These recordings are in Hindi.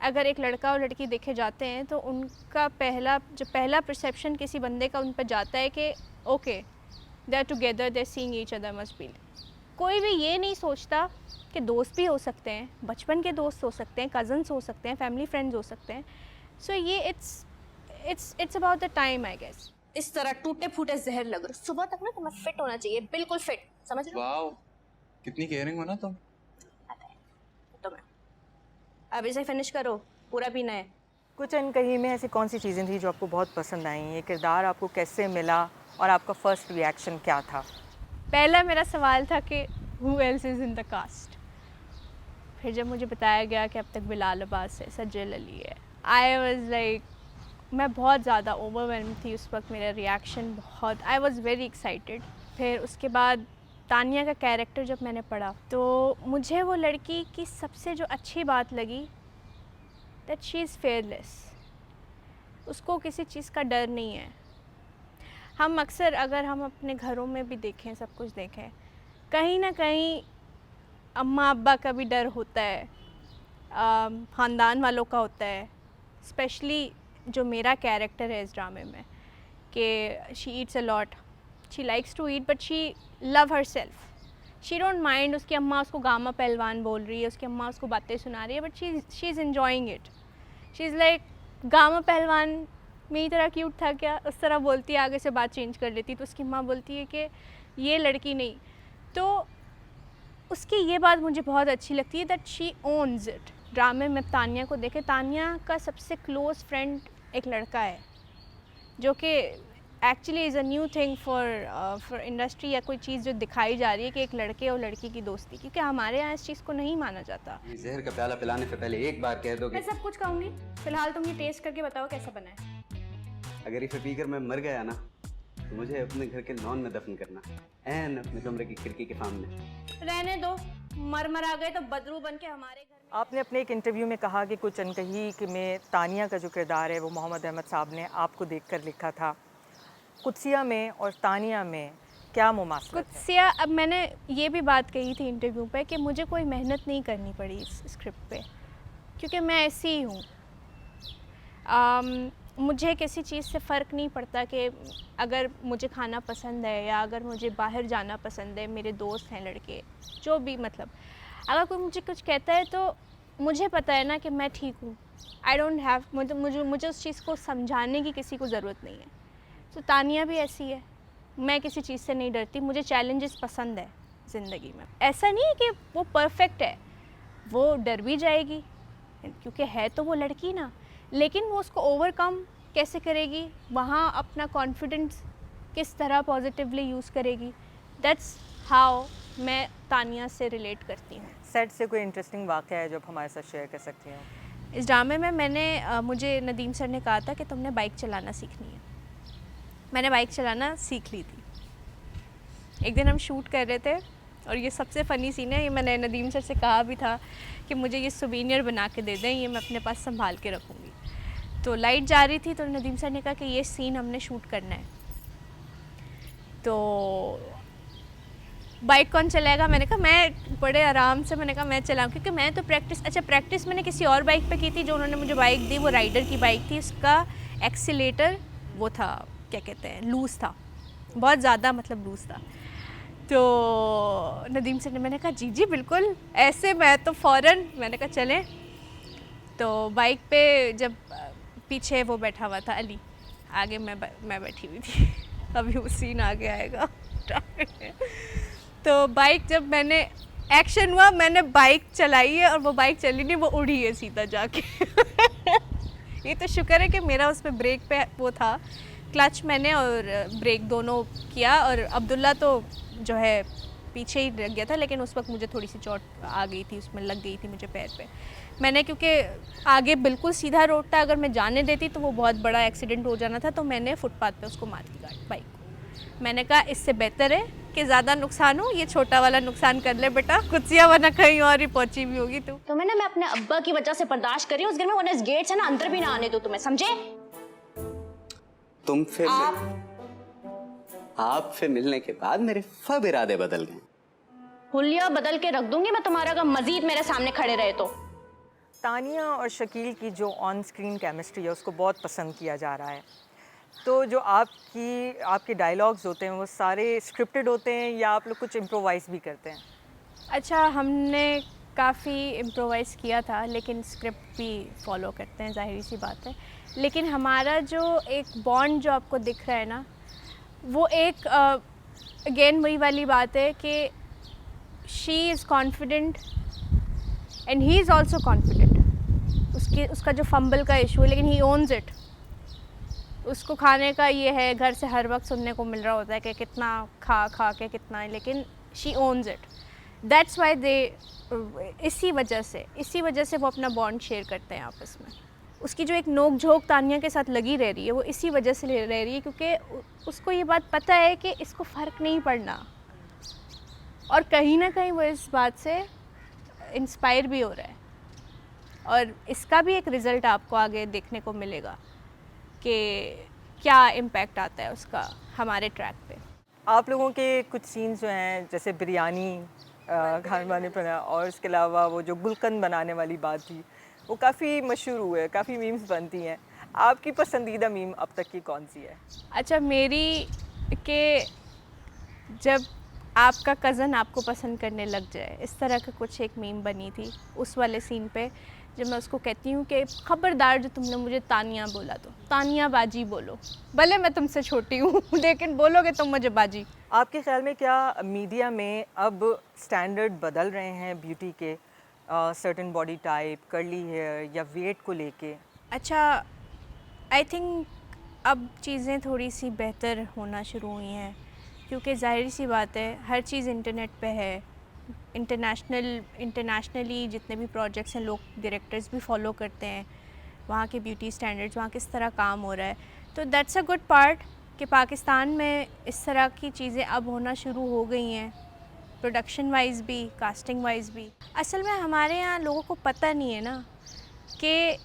अगर एक लड़का और लड़की देखे जाते हैं तो उनका पहला परसेप्शन किसी बंदे का उन पर जाता है कि okay they are together, they are seeing each other, must be. कोई भी ये नहीं सोचता कि दोस्त भी हो सकते हैं, बचपन के दोस्त हो सकते हैं, कज़न्स हो सकते हैं, फैमिली फ्रेंड्स हो सकते हैं। सो ये it's about the time I guess. इस तरह टूटे फूटे जहर लग रहे, सुबह तक ना तुम्हें फिट होना चाहिए, बिल्कुल फिट, समझ रहे हो? वाओ, कितनी केयरिंग हो ना तुम। तुम्हें अब इसे फिनिश करो, पूरा पीना है। कुछ अनकही में ऐसी कौन सी चीज़ें थी जो आपको बहुत पसंद आई? ये किरदार आपको कैसे मिला और आपका फर्स्ट रिएक्शन क्या था? पहला मेरा सवाल था कि who else is in the cast. फिर जब मुझे बताया गया कि अब तक बिलाल अब्बास है, सज्जल अली है, आई वाज लाइक, मैं बहुत ज़्यादा ओवरवेल्म थी उस वक्त। मेरा रिएक्शन बहुत, आई वाज वेरी एक्साइटेड। फिर उसके बाद तानिया का कैरेक्टर जब मैंने पढ़ा तो मुझे वो लड़की की सबसे जो अच्छी बात लगी दैट शी इज़ फेयरलेस। उसको किसी चीज़ का डर नहीं है। हम अक्सर, अगर हम अपने घरों में भी देखें, सब कुछ देखें, कहीं ना कहीं अम्मा अब्बा का भी डर होता है, ख़ानदान वालों का होता है। स्पेशली जो मेरा कैरेक्टर है इस ड्रामे में कि she eats a lot, she likes to eat but she love herself. She don't mind उसकी अम्मा उसको गामा पहलवान बोल रही है, उसकी अम्मा उसको बातें सुना रही है, but she is enjoying it. She is like, gamma पहलवान मेरी तरह क्यूट था क्या, उस तरह बोलती है, आगे से बात चेंज कर लेती। तो उसकी माँ बोलती है कि ये लड़की नहीं। तो उसकी ये बात मुझे बहुत अच्छी लगती है दैट शी ओन्स इट। ड्रामे में तानिया को देखे, तानिया का सबसे क्लोज़ फ्रेंड एक लड़का है जो कि actually is a new thing for industry, या कोई चीज़ जो दिखाई जा रही है कि एक लड़के और लड़की की दोस्ती, क्योंकि हमारे यहाँ इस चीज़ को नहीं माना जाता। ये जहर का प्याला पिलाने से पहले एक बार कह दो कि मैं सब कुछ कहूँगी, फ़िलहाल तुम ये टेस्ट करके बताओ कैसा बना है। अगर इसे पीकर मैं मर गया ना तो मुझे अपने घर के लॉन में दफन करना, एन अपने कमरे की खिड़की के सामने। रहने दो, मर आ गए तो बदरू बन के हमारे घर में। आपने अपने एक इंटरव्यू में कहा कि कुछ अनकही कि में तानिया का जो किरदार है वो मोहम्मद अहमद साहब ने आपको देखकर लिखा था। कुत्सिया में और तानिया में क्या मुमासलत है? कुत्सिया, अब मैंने ये भी बात कही थी इंटरव्यू पे कि मुझे कोई मेहनत नहीं करनी पड़ी इस स्क्रिप्ट पे, क्योंकि मैं ऐसी ही हूँ। मुझे किसी चीज़ से फ़र्क नहीं पड़ता कि अगर मुझे खाना पसंद है या अगर मुझे बाहर जाना पसंद है, मेरे दोस्त हैं लड़के, जो भी, मतलब अगर कोई मुझे कुछ कहता है तो मुझे पता है ना कि मैं ठीक हूँ। आई डोंट हैव, मुझे उस चीज़ को समझाने की किसी को ज़रूरत नहीं है। तो तानिया भी ऐसी है, मैं किसी चीज़ से नहीं डरती, मुझे चैलेंजेस पसंद है ज़िंदगी में। ऐसा नहीं है कि वो परफेक्ट है, वो डर भी जाएगी क्योंकि है तो वो लड़की ना, लेकिन वो उसको ओवरकम कैसे करेगी, वहाँ अपना कॉन्फिडेंस किस तरह पॉजिटिवली यूज़ करेगी, दैट्स हाउ मैं तानिया से रिलेट करती हूँ। सेट से कोई इंटरेस्टिंग वाक़या है जो आप हमारे साथ शेयर कर सकती हो? इस ड्रामे में मुझे नदीम सर ने कहा था कि तुमने बाइक चलाना सीखनी है। मैंने बाइक चलाना सीख ली थी। एक दिन हम शूट कर रहे थे और ये सबसे फ़नी सीन है, ये मैंने नदीम सर से कहा भी था कि मुझे ये सुवीनियर बना के दे दें, ये मैं अपने पास संभाल के रखूँगी। तो लाइट जा रही थी तो नदीम सर ने कहा कि ये सीन हमने शूट करना है, तो बाइक कौन चलाएगा? मैंने कहा मैं, बड़े आराम से मैंने कहा मैं चलाऊँ, क्योंकि मैं तो प्रैक्टिस मैंने किसी और बाइक पे की थी। जो उन्होंने मुझे बाइक दी वो राइडर की बाइक थी, उसका एक्सीलेटर वो था, क्या कहते हैं, लूज़ था, बहुत ज़्यादा, मतलब लूज़ था। तो नदीम सर ने, मैंने कहा जी जी बिल्कुल ऐसे, मैं तो फ़ौरन, मैंने कहा चलें। तो बाइक पे जब पीछे वो बैठा हुआ था अली, आगे मैं बैठी हुई थी। अभी वो सीन आगे आएगा। तो बाइक, जब मैंने एक्शन हुआ, मैंने बाइक चलाई है और वो बाइक चली नहीं, वो उड़ी है सीधा जाके। ये तो शुक्र है कि मेरा उस पर ब्रेक पे वो था, क्लच मैंने और ब्रेक दोनों किया, और अब्दुल्ला तो जो है पीछे ही रह गया था, लेकिन उस वक्त मुझे थोड़ी सी चोट आ गई थी, उसमें लग गई थी मुझे पैर पे। मैंने, क्योंकि आगे बिल्कुल सीधा रोड था, अगर मैं जाने देती तो वो बहुत बड़ा एक्सीडेंट हो जाना था, तो मैंने फुटपाथ पे उसको मार दी बाइक को। मैंने कहा इससे बेहतर है कि ज़्यादा नुकसान हो, ये छोटा वाला नुकसान कर ले बेटा, कुत्सिया वरना कहीं और ही पहुंची भी होगी तू। तो मैं अपने अब्बा की वजह से बर्दाश्त कर रही हूँ उस घर में, वरना इस गेट से ना अंदर भी ना आने दो तुम्हें, समझे? तुमसे आपसे मिलने के बाद मेरे सब इरादे बदल गए। हुलिया बदल के रख दूंगी मैं तुम्हारा, अगर मजीद मेरे सामने खड़े रहे तो। तानिया और शकील की जो ऑन स्क्रीन केमिस्ट्री है उसको बहुत पसंद किया जा रहा है, तो जो आपके डायलॉग्स होते हैं वो सारे स्क्रिप्टेड होते हैं या आप लोग कुछ इम्प्रोवाइज़ भी करते हैं? अच्छा, हमने काफ़ी इम्प्रोवाइज़ किया था, लेकिन स्क्रिप्ट भी फॉलो करते हैं, ज़ाहिर सी बात है। लेकिन हमारा जो एक बॉन्ड जो आपको दिख रहा है ना, वो एक अगेन वही वाली बात है कि she is confident and he is also confident. उसका जो फंबल का इशू है, लेकिन ही ओन्स इट। उसको खाने का ये है, घर से हर वक्त सुनने को मिल रहा होता है कि कितना खा के कितना है, लेकिन she owns it. That's why they, इसी वजह से वो अपना बॉन्ड शेयर करते हैं आपस में। उसकी जो एक नोक झोंक तानिया के साथ लगी रह रही है, वो इसी वजह से रह रही है क्योंकि उसको ये बात पता है कि इसको फ़र्क नहीं पड़ना, और कहीं ना कहीं वो इस बात से इंस्पायर भी हो रहा है। और इसका भी एक रिज़ल्ट आपको आगे देखने को मिलेगा कि क्या इम्पैक्ट आता है उसका हमारे ट्रैक पे। आप लोगों के कुछ सीन्स जो हैं, जैसे बिरयानी खाने वाने पर, और इसके अलावा वो जो गुलकंद बनाने वाली बात थी, वो काफ़ी मशहूर हुए, काफ़ी मीम्स बनती हैं। आपकी पसंदीदा मीम अब तक की कौन सी है? अच्छा, मेरी कि जब आपका कज़न आपको पसंद करने लग जाए, इस तरह का कुछ एक मीम बनी थी उस वाले सीन पे, जब मैं उसको कहती हूँ कि खबरदार जो तुमने मुझे तानिया बोला तो तानिया बाजी बोलो, भले मैं तुमसे छोटी हूँ लेकिन बोलोगे तुम मुझे बाजी। आपके ख्याल में क्या मीडिया में अब स्टैंडर्ड बदल रहे हैं ब्यूटी के, certain body type, curly hair या वेट को लेके? अच्छा, आई थिंक अब चीज़ें थोड़ी सी बेहतर होना शुरू हुई हैं, क्योंकि ज़ाहिर सी बात है हर चीज़ इंटरनेट पे है। इंटरनेशनली जितने भी प्रोजेक्ट्स हैं, लोग डायरेक्टर्स भी फॉलो करते हैं वहाँ के ब्यूटी स्टैंडर्ड्स, वहाँ किस तरह काम हो रहा है। तो दैट्स अ गुड पार्ट कि पाकिस्तान में इस तरह की चीज़ें अब होना शुरू हो गई हैं, प्रोडक्शन वाइज भी, कास्टिंग वाइज भी। असल में हमारे यहाँ लोगों को पता नहीं है ना कि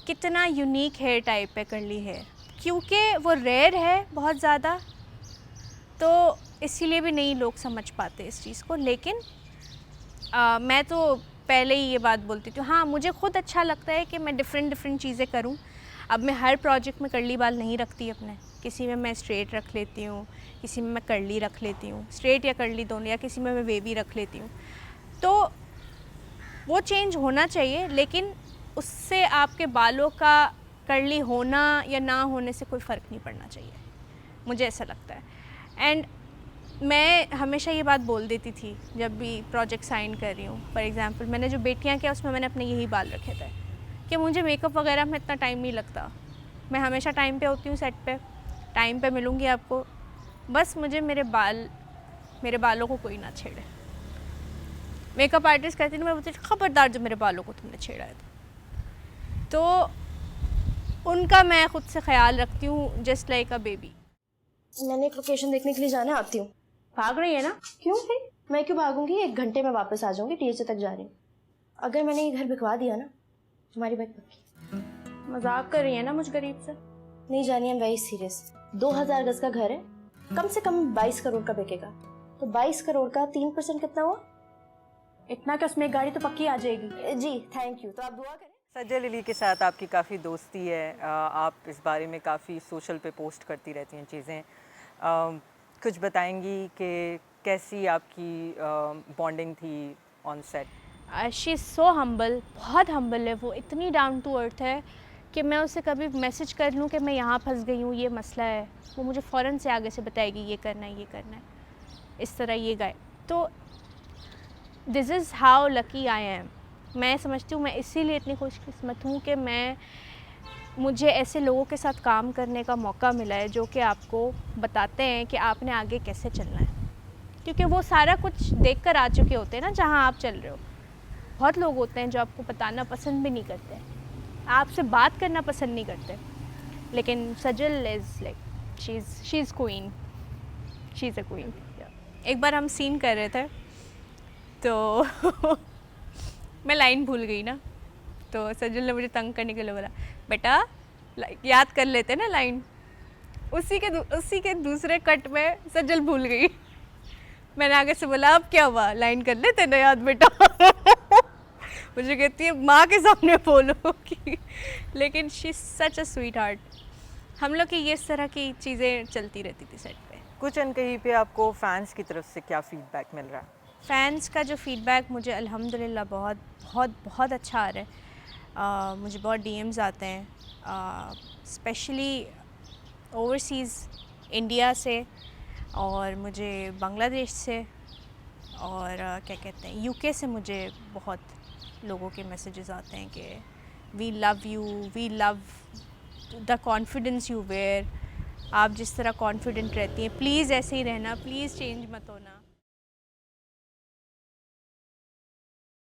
कितना यूनिक हेयर टाइप है कर्ली हेयर, क्योंकि वो रेयर है बहुत ज़्यादा, तो इसीलिए भी नहीं लोग समझ पाते इस चीज़ को। लेकिन मैं तो पहले ही ये बात बोलती थी, हाँ मुझे ख़ुद अच्छा लगता है कि मैं डिफरेंट चीज़ें करूँ। अब मैं हर प्रोजेक्ट में कर्ली बाल नहीं रखती अपने, किसी में मैं स्ट्रेट रख लेती हूँ, किसी में मैं कर्ली रख लेती हूँ, स्ट्रेट या कर्ली दोनों, या किसी में मैं वेवी रख लेती हूँ। तो वो चेंज होना चाहिए, लेकिन उससे आपके बालों का कर्ली होना या ना होने से कोई फ़र्क नहीं पड़ना चाहिए, मुझे ऐसा लगता है। एंड मैं हमेशा ये बात बोल देती थी जब भी प्रोजेक्ट साइन कर रही हूँ। फॉर एग्ज़ाम्पल, मैंने जो बेटियाँ किया उसमें मैंने अपने यही बाल रखे थे कि मुझे मेकअप वगैरह में इतना टाइम नहीं लगता, मैं हमेशा टाइम पे होती हूँ, सेट पे टाइम पे मिलूँगी आपको, बस मुझे मेरे बालों को कोई ना छेड़े। मेकअप आर्टिस्ट कहती थी, मैं बोलती खबरदार जो मेरे बालों को तुमने छेड़ा है तो उनका मैं ख़ुद से ख्याल रखती हूँ, जस्ट लाइक अ बेबी। मैंने एक लोकेशन देखने के लिए जाना, आती हूँ। भाग रही है ना? क्यों भाई? मैं क्यों भागूंगी? 1 घंटे में वापस आ जाऊंगी, टीएचए तक जा रही हूँ। अगर मैंने ये घर बिकवा दिया ना, तुम्हारी बात पक्की। मजाक कर रही है ना मुझ गरीब से? नहीं जानी, है वेरी सीरियस। 2000 गज का घर है, कम से कम 22 करोड़ का बिकेगा। तो 22 करोड़ का 3% कितना हुआ? इतना कि उसमें एक गाड़ी तो पक्की आ जाएगी। जी थैंक यू। तो आप दुआ करें। सज्जल अली के साथ आपकी काफ़ी दोस्ती है, आप इस बारे में काफ़ी सोशल पे पोस्ट करती रहती हैं चीज़ें, कुछ बताएंगी कि कैसी आपकी बॉन्डिंग थी on set? She is so humble, बहुत हम्बल है वो, इतनी डाउन टू अर्थ है कि मैं उसे कभी मैसेज कर लूँ कि मैं यहाँ फंस गई हूँ, ये मसला है, वो मुझे फ़ौरन से आगे से बताएगी ये करना है, ये करना है, इस तरह ये गाए। तो this is how lucky I am. मैं समझती हूँ मैं इसीलिए इतनी खुशकिस्मत हूँ कि मुझे ऐसे लोगों के साथ काम करने का मौका मिला है जो कि आपको बताते हैं कि आपने आगे कैसे चलना है, क्योंकि वो सारा कुछ देख कर आ चुके होते हैं ना जहाँ आप चल रहे हो। बहुत लोग होते हैं जो आपको बताना पसंद भी नहीं करते, आपसे बात करना पसंद नहीं करते, लेकिन Sajal is like she is queen, she is a queen. एक बार हम सीन कर रहे थे तो मैं लाइन भूल गई ना, तो सजल ने मुझे तंग करने के लिए बोला, बेटा याद कर लेते ना लाइन। उसी के दूसरे कट में सजल भूल गई। मैंने आगे से बोला, अब क्या हुआ, लाइन कर लेते ना याद बेटा। मुझे कहती है माँ के सामने बोलो कि, लेकिन she is such a sweet heart. हम लोग की ये इस तरह की चीज़ें चलती रहती थी सेट पे। कुछ अनकहीं पे आपको फैंस की तरफ से क्या फीडबैक मिल रहा है? फ़ैन्स का जो फ़ीडबैक मुझे अल्हम्दुलिल्लाह बहुत बहुत बहुत अच्छा आ रहा है। मुझे बहुत डीएम्स आते हैं, स्पेशली ओवरसीज़ इंडिया से, और मुझे बांग्लादेश से, और क्या कहते हैं यूके से मुझे बहुत लोगों के मैसेजेस आते हैं कि we love you, we love the confidence you wear, आप जिस तरह कॉन्फिडेंट रहती हैं, प्लीज़ ऐसे ही रहना, प्लीज़ चेंज मत होना।